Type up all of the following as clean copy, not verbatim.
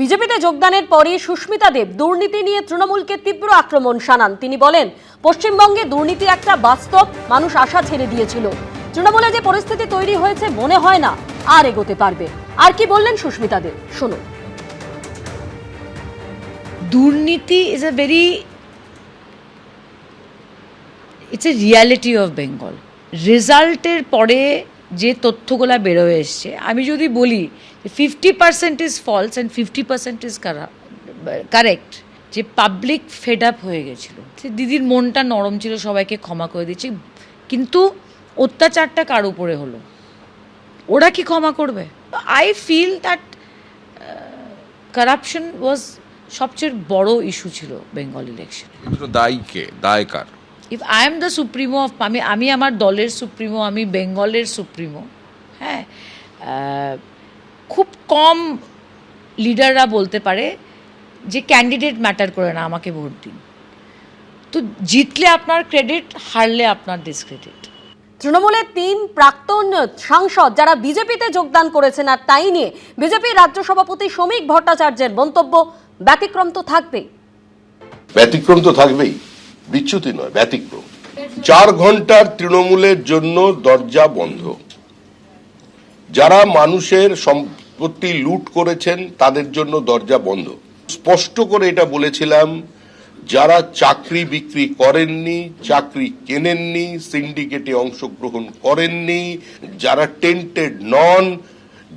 বিজেপিতে যোগদানের পরই সুস্মিতা দেব দুর্নীতি নিয়ে তৃণমূলকে তীব্র আক্রমণ শানান। তিনি বলেন, পশ্চিমবঙ্গে দুর্নীতি একটা বাস্তব, মানুষ আশা ছেড়ে দিয়েছিল। তৃণমূলে যে পরিস্থিতি তৈরি হয়েছে মনে হয় না আর এগোতে পারবে। আর কি বললেন সুস্মিতা দেব, শুনুন। দুর্নীতি is a very it's a reality of Bengal. রেজাল্টের পরে যে তথ্যগুলা বেরোয় এসছে, আমি যদি বলি 50% is false and 50% is correct, যে পাবলিক ফেড আপ হয়ে গেছিলো। সে দিদির মনটা নরম ছিল, সবাইকে ক্ষমা করে দিচ্ছি, কিন্তু অত্যাচারটা কার উপরে হলো, ওরা কি ক্ষমা করবে? I feel that corruption was সবচেয়ে বড় ইস্যু ছিল বেঙ্গল ইলেকশন। দায়ী কে, দায় কার? If I am the supremo of, আমি আমার দলের সুপ্রিমো, আমি বেঙ্গলের সুপ্রিমো। হ্যাঁ, খুব কম লিডাররা বলতে পারে যে ক্যান্ডিডেট ম্যাটার করে না, আমাকে ভোট দিন। তো জিতলে আপনার ক্রেডিট, হারলে আপনার ডিসক্রেডিট। তৃণমূলের 3 প্রাক্তন সাংসদ যারা বিজেপিতে যোগদান করেছেন, আর তাই নিয়ে বিজেপির রাজ্য সভাপতি শ্রমিক ভট্টাচার্যের মন্তব্য, ব্যতিক্রম তো থাকবেই। ব্যতিক্রম তো থাকবেই, বিচ্যুতি নয়, ব্যতিক্রম। 4 ঘন্টার তৃণমূলের জন্য দরজা বন্ধ। যারা মানুষের সম্পত্তি লুট করেছেন তাদের জন্য দরজা বন্ধ। স্পষ্ট করে এটা বলেছিলাম, যারা চাকরি বিক্রি করেননি, চাকরি কেনেননি, সিন্ডিকেটে অংশগ্রহণ করেননি, যারা টেন্টেড নন,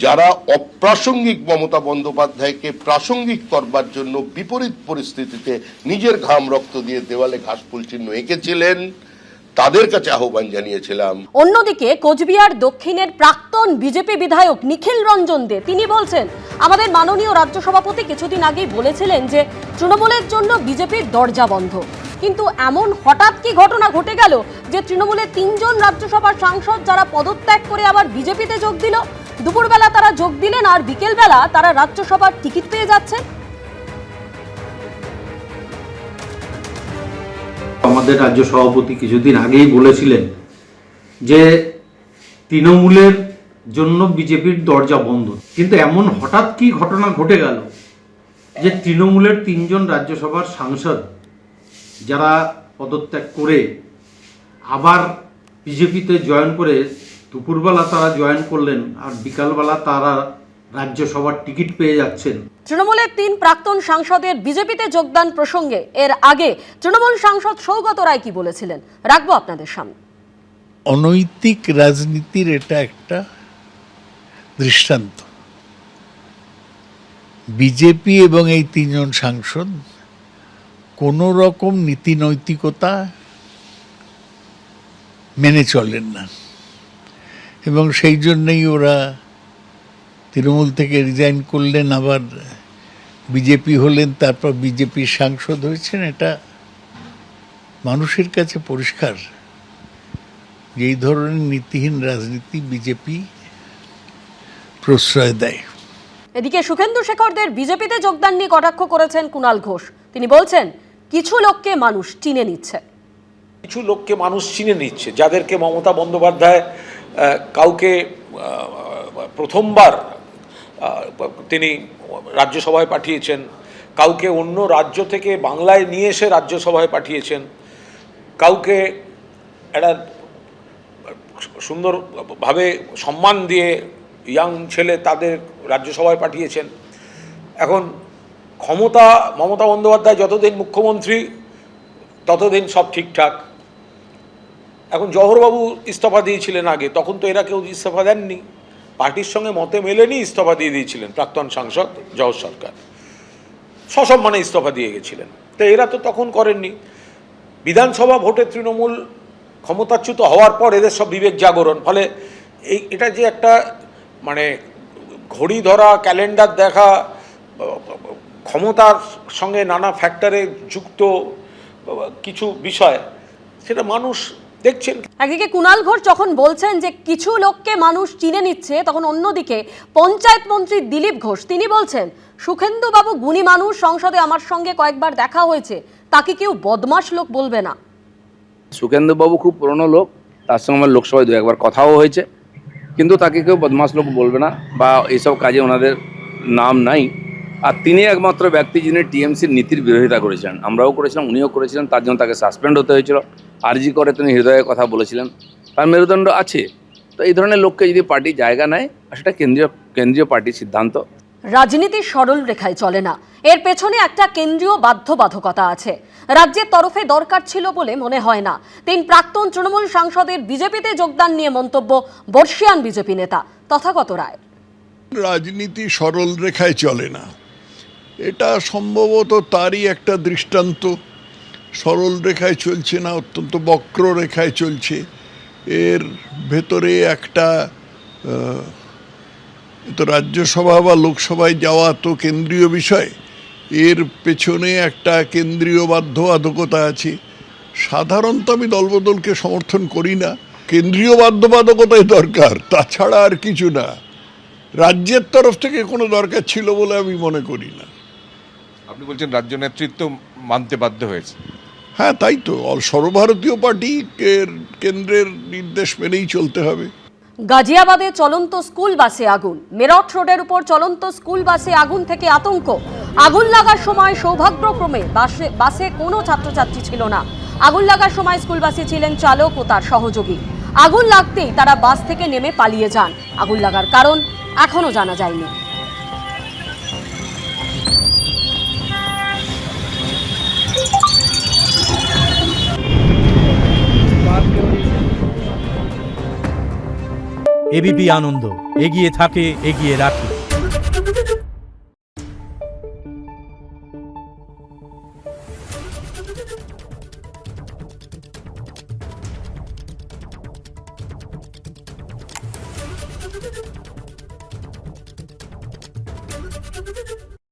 যারা অপ্রাসঙ্গিক মমতা বন্দ্যোপাধ্যায়কে প্রাসঙ্গিক করবার জন্য বিপরীত পরিস্থিতিতে নিজের ঘাম রক্ত দিয়ে দেওয়ালে ঘাসফুল চিহ্ন এঁকেছিলেন, তাদের কাছে আহ্বান জানিয়েছিলাম। অন্যদিকে কোচবিহার দক্ষিণের প্রাক্তন বিজেপি বিধায়ক নিখিল রঞ্জন দে তিনি বলছেন, আমাদের মাননীয় রাজ্য সভাপতি কিছুদিন আগেই বলেছিলেন যে তৃণমূলের জন্য বিজেপির দরজা বন্ধ। কিন্তু এমন হঠাৎ কি ঘটনা ঘটে গেল যে তৃণমূলের 3 জন রাজ্যসভার সাংসদ যারা পদত্যাগ করে আবার বিজেপিতে যোগ দিল, দুপুরবেলা তারা যোগ দিলেন আর বিকেলবেলা তারা রাজ্যসভার টিকিট পেয়ে যাচ্ছেন। আমাদের রাজ্য সভাপতি কিছুদিন আগেই বলেছিলেন যে তৃণমূলের জন্য বিজেপির দরজা বন্ধ। কিন্তু এমন হঠাৎ কি ঘটনা ঘটে গেল যে তৃণমূলের 3 জন রাজ্যসভার সাংসদ যারা পদত্যাগ করে আবার বিজেপিতে জয়েন করে, দুপুরবেলা তারা জয়েন করলেন আর বিকালবেলা তারা রাজ্যসভার টিকিট পেয়ে যাচ্ছেন। তৃণমূলের 3 প্রাক্তন সাংসদের বিজেপিতে যোগদান প্রসঙ্গে এর আগে তৃণমূল সাংসদ সৌগত রায় কি বলেছিলেন, রাখবো আপনাদের সামনে। অনৈতিক রাজনীতির এটা একটা দৃষ্টান্ত। বিজেপি এবং এই 3 জন সাংসদ কোনো রকম নীতি নৈতিকতা মেনে চলেন না, এবং সেই জন্যই ওরা তৃণমূল থেকে রিজাইন করলেন, আবার বিজেপি হলেন, তারপর বিজেপির সাংসদ হয়েছেন। এটা মানুষের কাছে পরিষ্কার যে এই ধরনের নীতিহীন রাজনীতি বিজেপি প্রশ্রয় দেয়। এদিকে সুখেন্দু শেখরদের বিজেপিতে যোগদান নিয়ে কটাক্ষ করেছেন কুণাল ঘোষ। তিনি বলছেন, কিছু লোককে মানুষ চিনে নিচ্ছে। কিছু লোককে মানুষ চিনে নিচ্ছে, যাদেরকে মমতা বন্দ্যোপাধ্যায় কাউকে প্রথমবার তিনি রাজ্যসভায় পাঠিয়েছেন, কাউকে অন্য রাজ্য থেকে বাংলায় নিয়ে এসে রাজ্যসভায় পাঠিয়েছেন, কাউকে একটা সুন্দরভাবে সম্মান দিয়ে ইয়াং ছেলে তাদের রাজ্যসভায় পাঠিয়েছেন। এখন ক্ষমতা, মমতা বন্দ্যোপাধ্যায় যতদিন মুখ্যমন্ত্রী ততদিন সব ঠিকঠাক। এখন জওহরবাবু ইস্তফা দিয়েছিলেন আগে, তখন তো এরা কেউ ইস্তফা দেননি, পার্টির সঙ্গে মতে মেলেনি ইস্তফা দিয়ে দিয়েছিলেন প্রাক্তন সাংসদ জওহর সরকার, সসম্মানে ইস্তফা দিয়ে গেছিলেন। তো এরা তো তখন করেননি। বিধানসভা ভোটে তৃণমূল ক্ষমতাচ্যুত হওয়ার পর এদের সব বিবেক জাগরণ। ফলে এটা যে একটা মানে ঘড়ি ধরা, ক্যালেন্ডার দেখা, ক্ষমতার সঙ্গে নানা ফ্যাক্টরে যুক্ত কিছু বিষয়, সেটা মানুষ দেখছেন। একদিকে কুণাল ঘোষ যখন বলছেন যে কিছু লোককে মানুষ চিনে নিচ্ছে, তখন অন্যদিকে পঞ্চায়েত মন্ত্রী দিলীপ ঘোষ তিনি বলছেন, সুখেন্দু বাবু গুণী মানুষ, সংসদে আমার সঙ্গে কয়েকবার দেখা হয়েছে, তাকে কেউ বদমাশ লোক বলবে না। সুখেন্দু বাবু খুব পুরনো লোক, তার সঙ্গে আমার লোকসভায় 2-1বার কথাও হয়েছে, কিন্তু তাকে কেউ বদমাশ লোক বলবে না, বা এইসব কাজে ওনাদের নাম নাই। আর তিনি একমাত্র ব্যক্তি যিনি টিএমসির নীতির বিরোধিতা করেছিলেন, আমরাও করেছিলাম, উনিও করেছিলেন, তার জন্য তাকে সাসপেন্ড হতে হয়েছিল। আরজি করে তিনি হৃদয়ের কথা বলেছিলেন, তার মেরুদণ্ড আছে। তো এই ধরনের লোককে যদি পার্টি জায়গা নেয়, আর সেটা কেন্দ্রীয় পার্টির সিদ্ধান্ত। রাজনীতি সরল রেখায় চলে না, এর পেছনে একটা কেন্দ্রীয় বাধ্যবাধকতা আছে। রাজ্যের তরফে দরকার ছিল বলে মনে হয় না। 3 প্রাক্তন তৃণমূল সাংসদের বিজেপিতে যোগদান নিয়ে মন্তব্য বর্ষিয়ান বিজেপি নেতা তথাগত রায়। রাজনীতি সরল রেখায় চলে না, এটা সম্ভবত তারই একটা দৃষ্টান্ত। সরল রেখায় চলছে না, অত্যন্ত বক্র রেখায় চলছে। এর ভেতরে একটা তো রাজ্যসভা বা লোকসভায় যাওয়া তো কেন্দ্রীয় বিষয়, এর পেছনে একটা কেন্দ্রীয় বাধ্যবাধকতা আছে। সাধারণত আমি দলবদলকে সমর্থন করি না, কেন্দ্রীয় বাধ্যবাধকতাই দরকার, তাছাড়া আর কিছু না। রাজ্যের তরফ থেকে কোনো দরকার ছিল বলে আমি মনে করি না। আপনি বলছেন রাজ্য নেতৃত্ব মানতে বাধ্য হয়েছে। হ্যাঁ, তাই তো, সর্বভারতীয় পার্টি কেন্দ্রের নির্দেশ মেনেই চলতে হবে। গাজিয়াবাদে চলন্ত স্কুল বাসে আগুন, মেরঠ রোডের উপর চলন্ত স্কুল বাসে আগুন থেকে আতঙ্ক। আগুন লাগার সময় সৌভাগ্যক্রমে বাসে কোনো ছাত্রছাত্রী ছিল না। আগুন লাগার সময় স্কুল বাসে ছিলেন চালক ও তার সহযোগী। আগুন লাগতেই তারা বাস থেকে নেমে পালিয়ে যান। আগুন লাগার কারণ এখনো জানা যায়নি। এবিপি আনন্দ, এগিয়ে থাকে, এগিয়ে রাখে।